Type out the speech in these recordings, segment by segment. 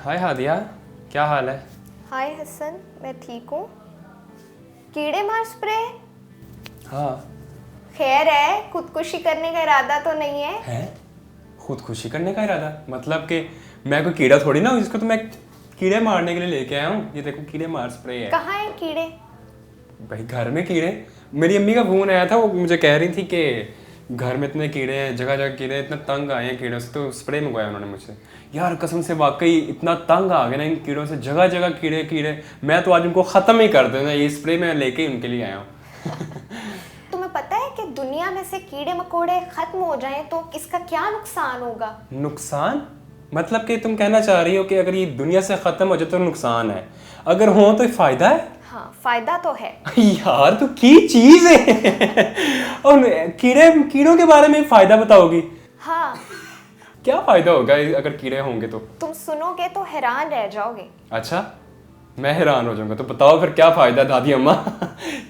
हाय हादिया, क्या हाल है? हाय हसन, मैं ठीक हूँ। कीड़े मार स्प्रे? हाँ। खैर है, खुदकुशी करने का इरादा तो नहीं है? है? खुदकुशी करने का इरादा? मतलब कि मैं कोई कीड़ा थोड़ी ना हूँ जिसको तो मैं कीड़े मारने के लिए लेके आया हूँ। ये देखो कीड़े मार स्प्रे है। कहाँ है कीड़े? भाई घर में कीड़े। मेरी अम्मी का फोन आया था, वो मुझे कह रही थी कि घर में इतने कीड़े हैं, जगह जगह कीड़े, इतना तंग आए हैं कीड़ों से, तो स्प्रे मंगवाया उन्होंने मुझसे। यार कसम से वाकई इतना तंग आ गया ना इन कीड़ों से, जगह जगह कीड़े कीड़े। मैं तो आज उनको ख़त्म ही कर देना, ये स्प्रे मैं लेके ही उनके लिए आया हूँ। तुम्हें पता है कि दुनिया में से कीड़े मकोड़े खत्म हो जाएं तो इसका क्या नुकसान होगा? नुकसान? मतलब कि तुम कहना चाह रही हो कि अगर ये दुनिया से ख़त्म हो जाए तो नुकसान है, अगर हो तो फ़ायदा है? हाँ, फायदा तो है। यार तो की चीज़ है। और कीड़ों के बारे में फ़ायदा बताओगी? हाँ, क्या फ़ायदा होगा अगर कीड़े होंगे तो? तुम सुनोगे तो हैरान रह जाओगे। अच्छा, मैं हैरान हो जाऊंगा, तो बताओ फिर क्या फ़ायदा दादी अम्मा।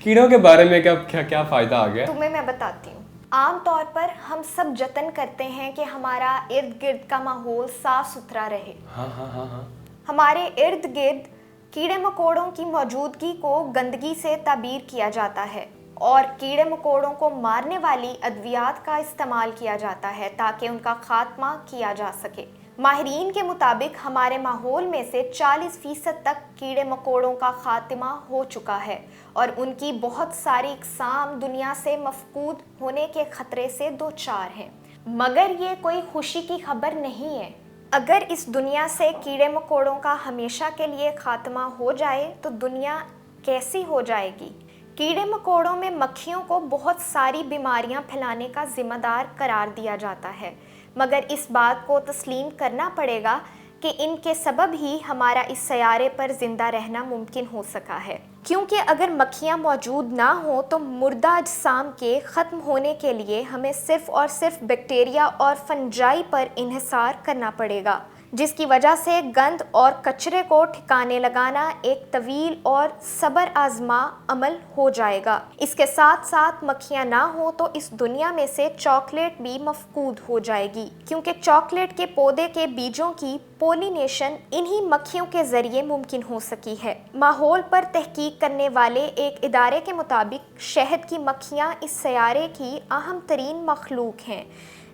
कीड़ों के बारे में क्या क्या क्या फ़ायदा आ गया? तुम्हें मैं बताती हूँ। आमतौर पर हम सब जतन करते हैं कि हमारा इर्द गिर्द का माहौल साफ सुथरा रहे। हाँ हाँ हाँ हाँ। हमारे इर्द गिर्द कीड़े मकोड़ों की मौजूदगी को गंदगी से ताबीर किया जाता है और कीड़े मकोड़ों को मारने वाली अद्वियात का इस्तेमाल किया जाता है ताकि उनका खात्मा किया जा सके। माहिरीन के मुताबिक हमारे माहौल में से 40% तक कीड़े मकोड़ों का खात्मा हो चुका है और उनकी बहुत सारी इकसाम दुनिया से मफकूद होने के खतरे से दो चार हैं। मगर ये कोई खुशी की खबर नहीं है। अगर इस दुनिया से कीड़े मकोड़ों का हमेशा के लिए खात्मा हो जाए तो दुनिया कैसी हो जाएगी? कीड़े मकोड़ों में मक्खियों को बहुत सारी बीमारियां फैलाने का जिम्मेदार करार दिया जाता है, मगर इस बात को तस्लीम करना पड़ेगा कि इनके सबब ही हमारा इस सयारे पर जिंदा रहना मुमकिन हो सका है। क्योंकि अगर मक्खियाँ मौजूद ना हो तो मुर्दा अजसाम के ख़त्म होने के लिए हमें सिर्फ़ और सिर्फ बैक्टीरिया और फंजाई पर इन्हिसार करना पड़ेगा, जिसकी वजह से गंद और कचरे को ठिकाने लगाना एक तवील और सब्र आजमा अमल हो जाएगा। इसके साथ साथ मक्खियाँ ना हो तो इस दुनिया में से चॉकलेट भी मफकूद हो जाएगी, क्योंकि चॉकलेट के पौधे के बीजों की पोलिनेशन इन्हीं मक्खियों के जरिए मुमकिन हो सकी है। माहौल पर तहकीक करने वाले एक इदारे के मुताबिक शहद की मक्खियाँ इस सयारे की अहम तरीन मखलूक हैं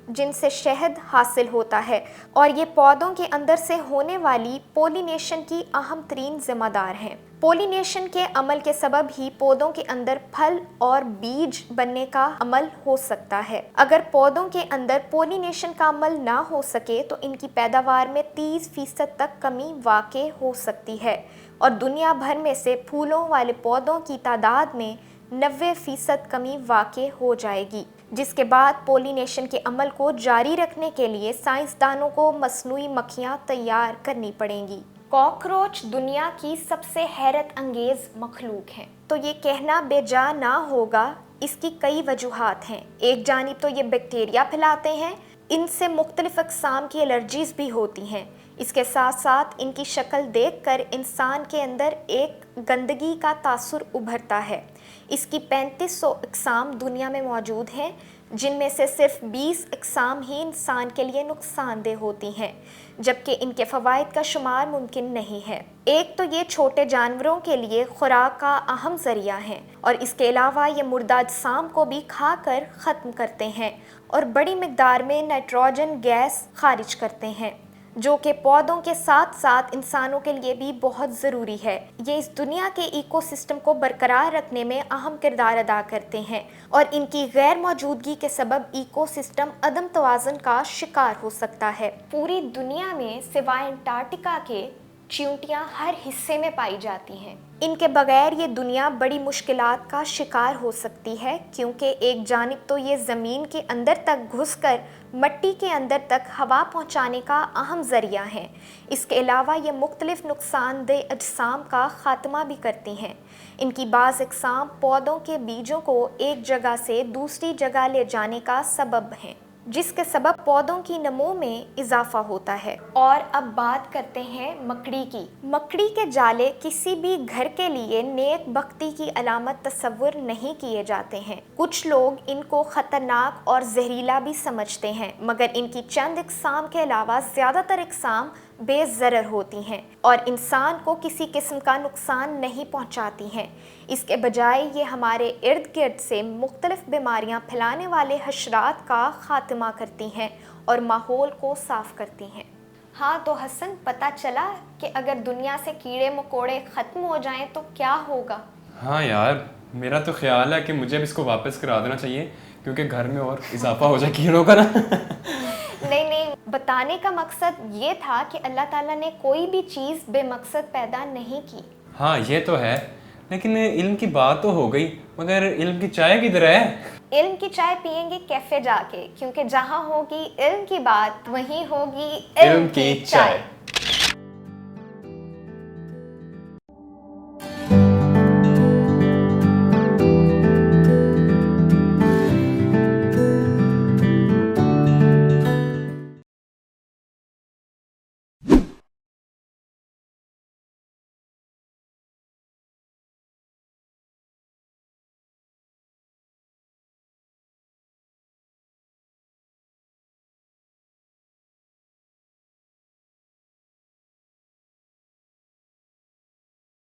जिनसे शहद हासिल होता है और ये पौधों के अंदर से होने वाली पोलिनेशन की अहम तरीन जिम्मेदार हैं। पोलिनेशन के अमल के सबब ही पौधों के अंदर फल और बीज बनने का अमल हो सकता है। अगर पौधों के अंदर पोलिनेशन का अमल ना हो सके तो इनकी पैदावार में 30% तक कमी वाक़ हो सकती है और दुनिया भर में से फूलों वाले पौधों की तादाद में 90% कमी वाक़ हो जाएगी, जिसके बाद पोलिनेशन के अमल को जारी रखने के लिए साइंसदानों को मसनूई मक्खियाँ तैयार करनी पड़ेंगी। कॉकरोच दुनिया की सबसे हैरत अंगेज मखलूक हैं, तो ये कहना बेजा ना होगा। इसकी कई वजूहात हैं। एक जानिब तो ये बैक्टीरिया फैलाते हैं, इनसे मुख्तलिफ अक़साम की एलर्जीज़ भी होती हैं। इसके साथ साथ इनकी शक्ल देखकर इंसान के अंदर एक गंदगी का तासुर उभरता है। इसकी 3500 अक़साम दुनिया में मौजूद हैं, जिनमें से सिर्फ 20 अक़साम ही इंसान के लिए नुकसानदेह होती हैं, जबकि इनके फ़वाइद का शुमार मुमकिन नहीं है। एक तो ये छोटे जानवरों के लिए खुराक का अहम ज़रिया हैं और इसके अलावा ये मुर्दा अजसाम को भी खाकर ख़त्म करते हैं और बड़ी मिक़दार में नाइट्रोजन गैस खारिज करते हैं, जो कि पौधों के साथ साथ इंसानों के लिए भी बहुत ज़रूरी है। ये इस दुनिया के इकोसिस्टम को बरकरार रखने में अहम किरदार अदा करते हैं और इनकी गैर मौजूदगी के सबब इकोसिस्टम अदम तवाज़ुन का शिकार हो सकता है। पूरी दुनिया में सिवाय अंटार्कटिका के चींटियाँ हर हिस्से में पाई जाती हैं। इनके बगैर ये दुनिया बड़ी मुश्किलात का शिकार हो सकती है, क्योंकि एक जानिब तो ये ज़मीन के अंदर तक घुसकर मट्टी के अंदर तक हवा पहुंचाने का अहम ज़रिया हैं। इसके अलावा ये मुख्तलिफ नुकसानदेह अजसाम का ख़ात्मा भी करती हैं। इनकी बाज़ अक़साम पौधों के बीजों को एक जगह से दूसरी जगह ले जाने का सबब हैं, जिसके सबब पौधों की नमो में इजाफा होता है। और अब बात करते हैं मकड़ी की। मकड़ी के जाले किसी भी घर के लिए नेक बख्ती की अलामत तस्वुर नहीं किए जाते हैं। कुछ लोग इनको ख़तरनाक और जहरीला भी समझते हैं, मगर इनकी चंद इक़साम के अलावा ज़्यादातर इक़साम بے ضرر ہوتی ہیں اور انسان کو کسی قسم کا نقصان نہیں پہنچاتی ہیں۔ اس کے بجائے یہ ہمارے ارد گرد سے مختلف بیماریاں پھیلانے والے حشرات کا خاتمہ کرتی ہیں اور ماحول کو صاف کرتی ہیں۔ ہاں تو حسن، پتہ چلا کہ اگر دنیا سے کیڑے مکوڑے ختم ہو جائیں تو کیا ہوگا؟ ہاں یار، میرا تو خیال ہے کہ مجھے اب اس کو واپس کرا دینا چاہیے، کیونکہ گھر میں اور اضافہ ہو جائے کیڑوں کا نا۔ نہیں، بتانے کا مقصد یہ تھا کہ اللہ تعالیٰ نے کوئی بھی چیز بے مقصد پیدا نہیں کی۔ ہاں یہ تو ہے، لیکن علم کی بات تو ہو گئی، مگر علم کی چائے کدھر ہے؟ علم کی چائے پیئیں گے کیفے جا کے، کیونکہ جہاں ہوگی علم کی بات وہیں ہوگی علم کی چائے۔